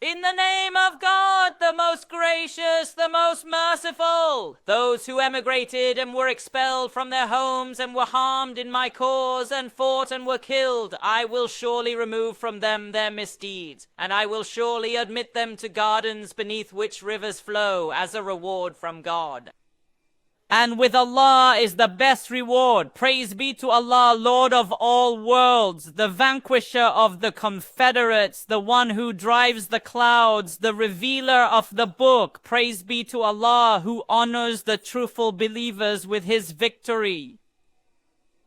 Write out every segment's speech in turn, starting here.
In the name of God, the most gracious, the most merciful, those who emigrated and were expelled from their homes and were harmed in my cause and fought and were killed, I will surely remove from them their misdeeds, and I will surely admit them to gardens beneath which rivers flow as a reward from God. And with Allah is the best reward. Praise be to Allah, Lord of all worlds, the vanquisher of the confederates, the one who drives the clouds, the revealer of the book. Praise be to Allah, who honors the truthful believers with his victory.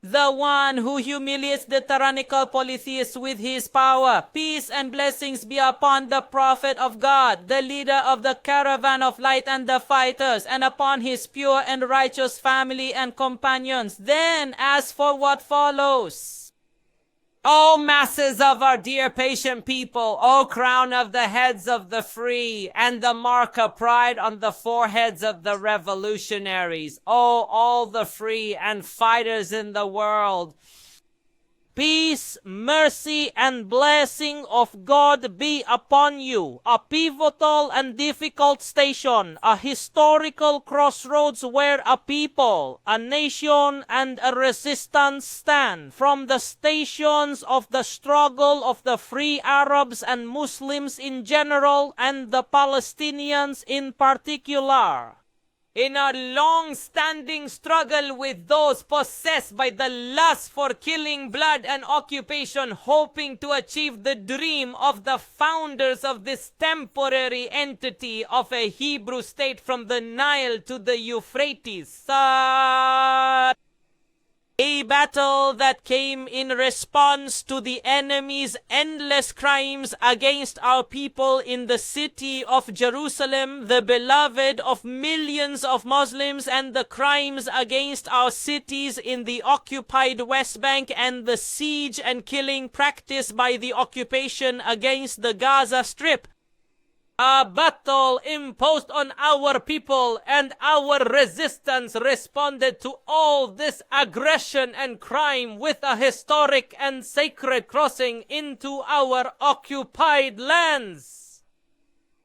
The one who humiliates the tyrannical polytheists with his power. Peace and blessings be upon the Prophet of God, the leader of the caravan of light and the fighters, and upon his pure and righteous family and companions. Then, as for what follows, O masses of our dear patient people, O crown of the heads of the free, and the mark of pride on the foreheads of the revolutionaries, O all the free and fighters in the world, peace, mercy, and blessing of God be upon you. A pivotal and difficult station, a historical crossroads where a people, a nation, and a resistance stand. From the stations of the struggle of the free Arabs and Muslims in general, and the Palestinians in particular. In a long-standing struggle with those possessed by the lust for killing, blood, and occupation, hoping to achieve the dream of the founders of this temporary entity of a Hebrew state from the Nile to the Euphrates. A battle that came in response to the enemy's endless crimes against our people in the city of Jerusalem, the beloved of millions of Muslims, and the crimes against our cities in the occupied West Bank, and the siege and killing practiced by the occupation against the Gaza Strip. A battle imposed on our people, and our resistance responded to all this aggression and crime with a historic and sacred crossing into our occupied lands.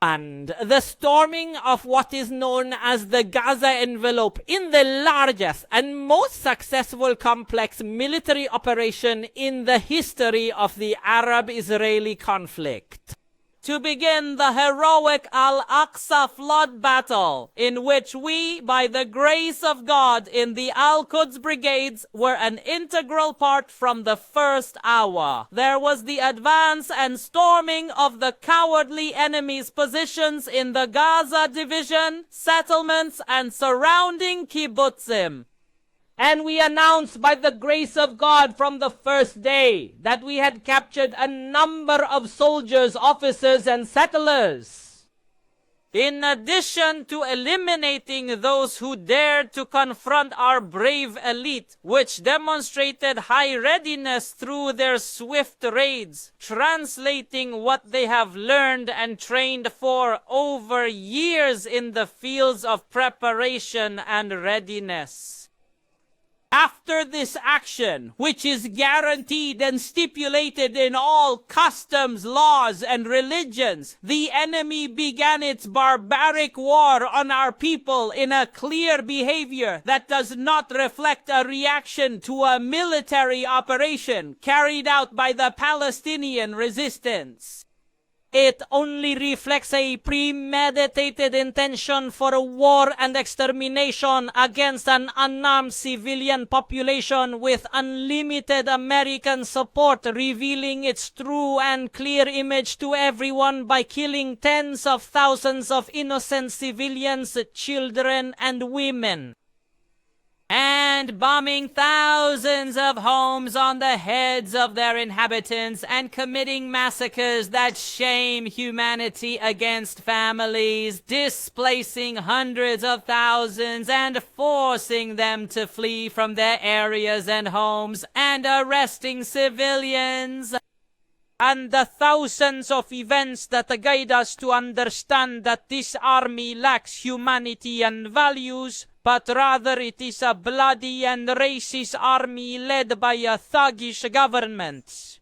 And the storming of what is known as the Gaza envelope in the largest and most successful complex military operation in the history of the Arab-Israeli conflict. To begin the heroic Al-Aqsa Flood battle, in which we, by the grace of God, in the Al-Quds Brigades, were an integral part from the first hour. There was the advance and storming of the cowardly enemy's positions in the Gaza division, settlements, and surrounding kibbutzim. And we announced by the grace of God from the first day that we had captured a number of soldiers, officers, and settlers. In addition to eliminating those who dared to confront our brave elite, which demonstrated high readiness through their swift raids, translating what they have learned and trained for over years in the fields of preparation and readiness. After this action, which is guaranteed and stipulated in all customs, laws, and religions, the enemy began its barbaric war on our people in a clear behavior that does not reflect a reaction to a military operation carried out by the Palestinian resistance. It only reflects a premeditated intention for a war and extermination against an unarmed civilian population with unlimited American support, revealing its true and clear image to everyone by killing tens of thousands of innocent civilians, children, and women, and bombing thousands of homes on the heads of their inhabitants, and committing massacres that shame humanity against families, displacing hundreds of thousands and forcing them to flee from their areas and homes, and arresting civilians. And the thousands of events that guide us to understand that this army lacks humanity and values, but rather it is a bloody and racist army led by a thuggish government.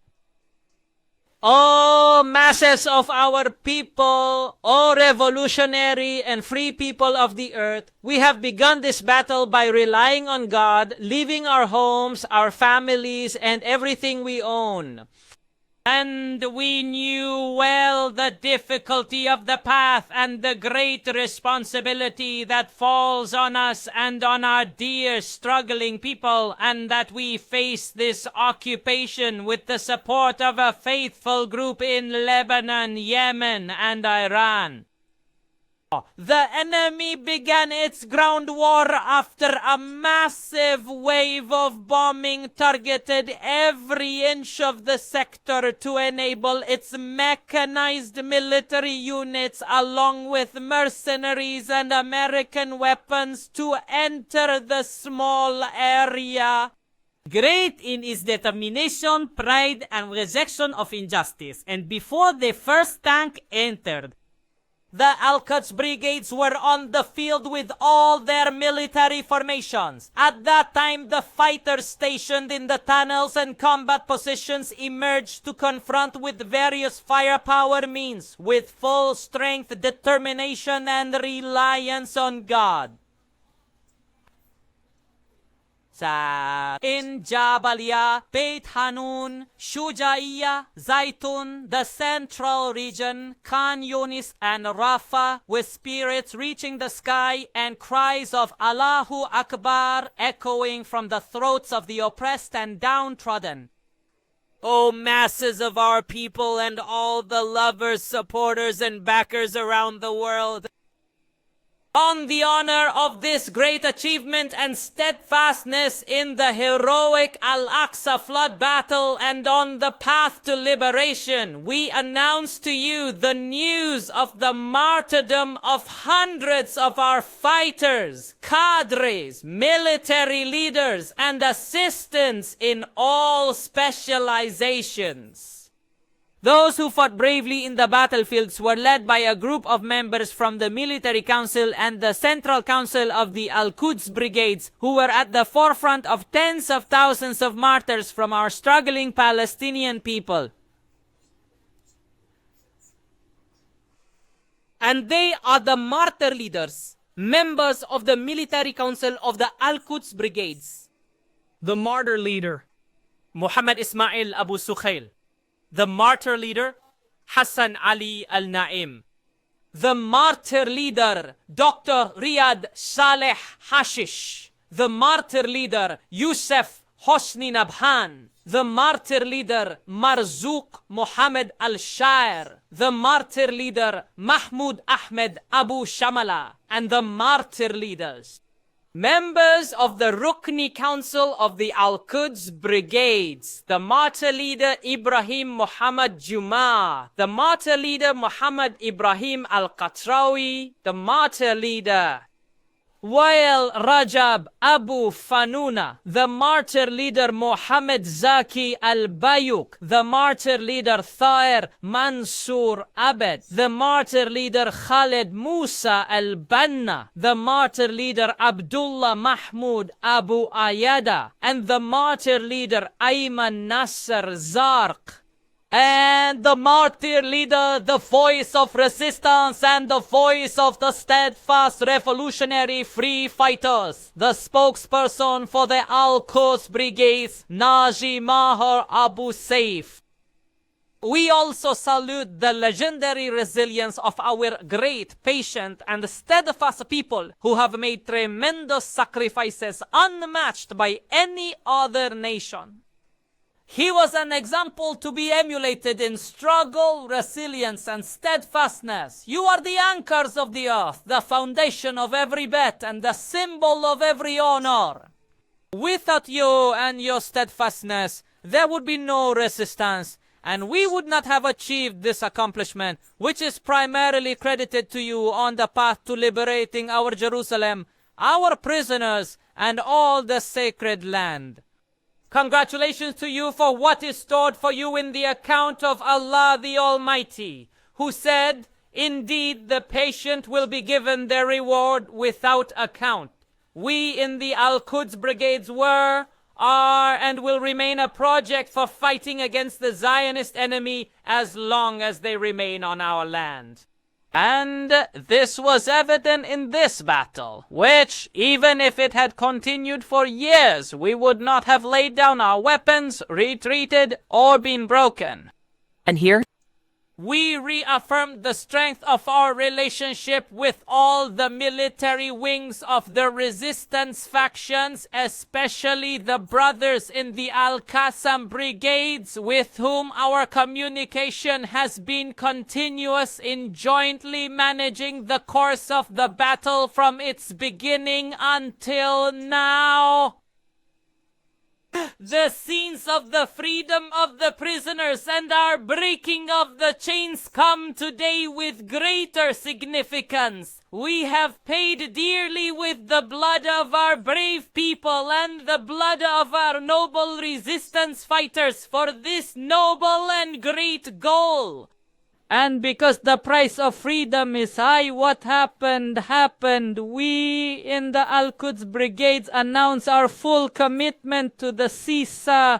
O masses of our people, O revolutionary and free people of the earth, we have begun this battle by relying on God, leaving our homes, our families, and everything we own. And we knew well the difficulty of the path and the great responsibility that falls on us and on our dear struggling people, and that we face this occupation with the support of a faithful group in Lebanon, Yemen, and Iran. The enemy began its ground war after a massive wave of bombing targeted every inch of the sector to enable its mechanized military units along with mercenaries and American weapons to enter the small area. Great in his determination, pride, and rejection of injustice, and before the first tank entered, the Al-Quds Brigades were on the field with all their military formations. At that time, the fighters stationed in the tunnels and combat positions emerged to confront with various firepower means, with full strength, determination, and reliance on God. In Jabalia, Beit Hanun, Shujaiya, Zaitun, the central region, Khan Yunis, and Rafah, with spirits reaching the sky and cries of Allahu Akbar echoing from the throats of the oppressed and downtrodden. O masses of our people and all the lovers, supporters, and backers around the world, on the honor of this great achievement and steadfastness in the heroic Al-Aqsa Flood battle and on the path to liberation, we announce to you the news of the martyrdom of hundreds of our fighters, cadres, military leaders, and assistants in all specializations. Those who fought bravely in the battlefields were led by a group of members from the Military Council and the Central Council of the Al-Quds Brigades, who were at the forefront of tens of thousands of martyrs from our struggling Palestinian people. And they are the martyr leaders, members of the Military Council of the Al-Quds Brigades. The martyr leader, Muhammad Ismail Abu Sukhail. The martyr leader, Hassan Ali Al-Naim. The martyr leader, Dr. Riyad Saleh Hashish. The martyr leader, Yusuf Hosni Nabhan. The martyr leader, Marzouk Mohammed Al-Shair. The martyr leader, Mahmoud Ahmed Abu Shamala. And the martyr leaders, members of the Rukni Council of the Al-Quds Brigades, the martyr leader Ibrahim Muhammad Juma, the martyr leader Muhammad Ibrahim Al-Qatrawi, the martyr leader Wael Rajab Abu Fanuna, the martyr leader Muhammad Zaki Al-Bayuk, the martyr leader Thair Mansour Abed, the martyr leader Khaled Musa Al-Banna, the martyr leader Abdullah Mahmoud Abu Ayada, and the martyr leader Ayman Nasser Zarq. And the martyr leader, the voice of resistance and the voice of the steadfast revolutionary free fighters, the spokesperson for the Al-Quds Brigades, Naji Mahar Abu Saif. We also salute the legendary resilience of our great, patient, and steadfast people who have made tremendous sacrifices unmatched by any other nation. He was an example to be emulated in struggle, resilience, and steadfastness. You are the anchors of the earth, the foundation of every bet, and the symbol of every honor. Without you and your steadfastness, there would be no resistance, and we would not have achieved this accomplishment, which is primarily credited to you on the path to liberating our Jerusalem, our prisoners, and all the sacred land. Congratulations to you for what is stored for you in the account of Allah the Almighty, who said, "Indeed, the patient will be given their reward without account." We in the Al-Quds Brigades were, are and will remain a project for fighting against the Zionist enemy as long as they remain on our land. And this was evident in this battle, which, even if it had continued for years, we would not have laid down our weapons, retreated, or been broken. And here, we reaffirmed the strength of our relationship with all the military wings of the resistance factions, especially the brothers in the Al-Quds Brigades, with whom our communication has been continuous in jointly managing the course of the battle from its beginning until now. The scenes of the freedom of the prisoners and our breaking of the chains come today with greater significance. We have paid dearly with the blood of our brave people and the blood of our noble resistance fighters for this noble and great goal. And because the price of freedom is high, what happened. We in the Al-Quds Brigades announce our full commitment to the ceasefire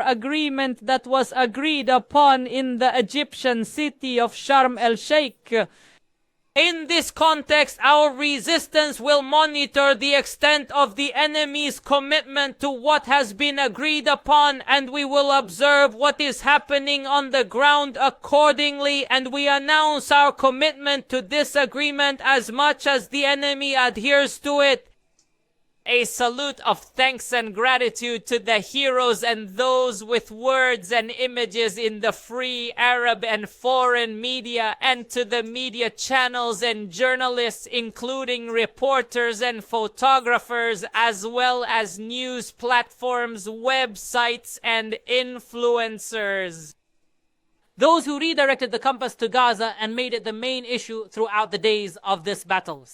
agreement that was agreed upon in the Egyptian city of Sharm el-Sheikh. In this context, our resistance will monitor the extent of the enemy's commitment to what has been agreed upon, and we will observe what is happening on the ground accordingly, and we announce our commitment to this agreement as much as the enemy adheres to it. A salute of thanks and gratitude to the heroes and those with words and images in the free Arab and foreign media, and to the media channels and journalists, including reporters and photographers, as well as news platforms, websites, and influencers. Those who redirected the compass to Gaza and made it the main issue throughout the days of this battle.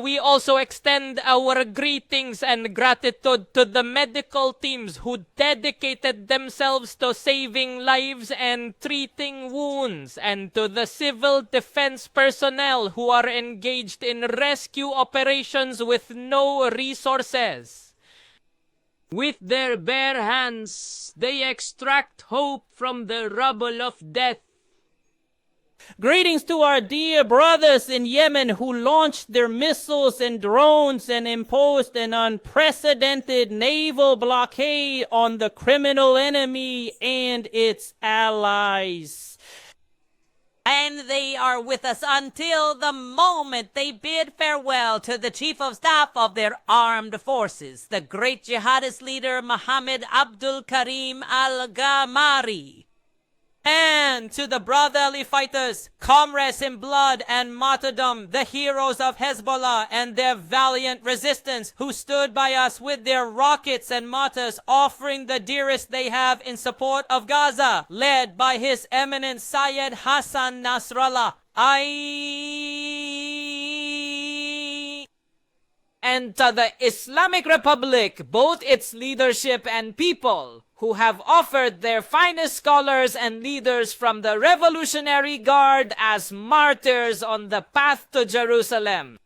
We also extend our greetings and gratitude to the medical teams who dedicated themselves to saving lives and treating wounds, and to the civil defense personnel who are engaged in rescue operations with no resources. With their bare hands, they extract hope from the rubble of death. Greetings to our dear brothers in Yemen who launched their missiles and drones and imposed an unprecedented naval blockade on the criminal enemy and its allies. and they are with us until the moment they bid farewell to the Chief of Staff of their armed forces, the great jihadist leader Mohammed Abdul Karim al-Ghamari. And to the brotherly fighters, comrades in blood and martyrdom, the heroes of Hezbollah and their valiant resistance who stood by us with their rockets and mortars, offering the dearest they have in support of Gaza, led by His Eminence Syed Hassan Nasrallah. And to the Islamic Republic, both its leadership and people, who have offered their finest scholars and leaders from the Revolutionary Guard as martyrs on the path to Jerusalem.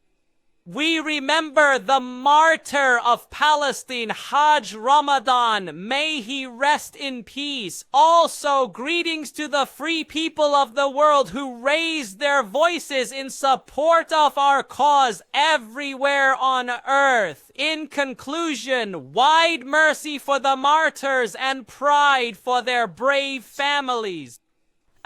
We remember the martyr of Palestine, Hajj Ramadan. May he rest in peace. Also, greetings to the free people of the world who raised their voices in support of our cause everywhere on earth. In conclusion, wide mercy for the martyrs and pride for their brave families.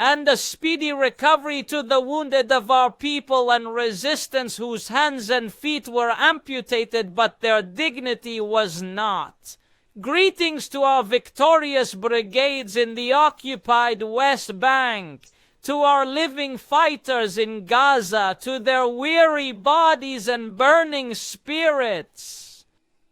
And a speedy recovery to the wounded of our people and resistance whose hands and feet were amputated, but their dignity was not. Greetings to our victorious brigades in the occupied West Bank, to our living fighters in Gaza, to their weary bodies and burning spirits.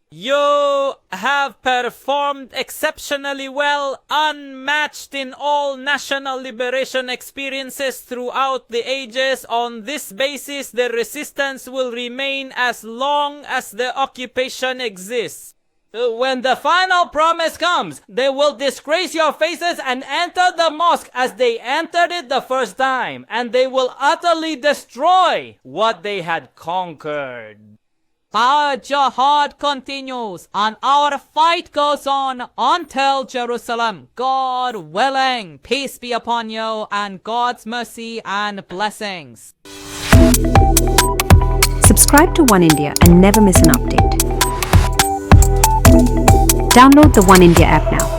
You have performed exceptionally well, unmatched in all national liberation experiences throughout the ages. On this basis, the resistance will remain as long as the occupation exists. When the final promise comes, they will disgrace your faces and enter the mosque as they entered it the first time, and they will utterly destroy what they had conquered. Our jihad continues and our fight goes on until Jerusalem. God willing, peace be upon you and God's mercy and blessings. Subscribe to One India and never miss an update. Download the One India app now.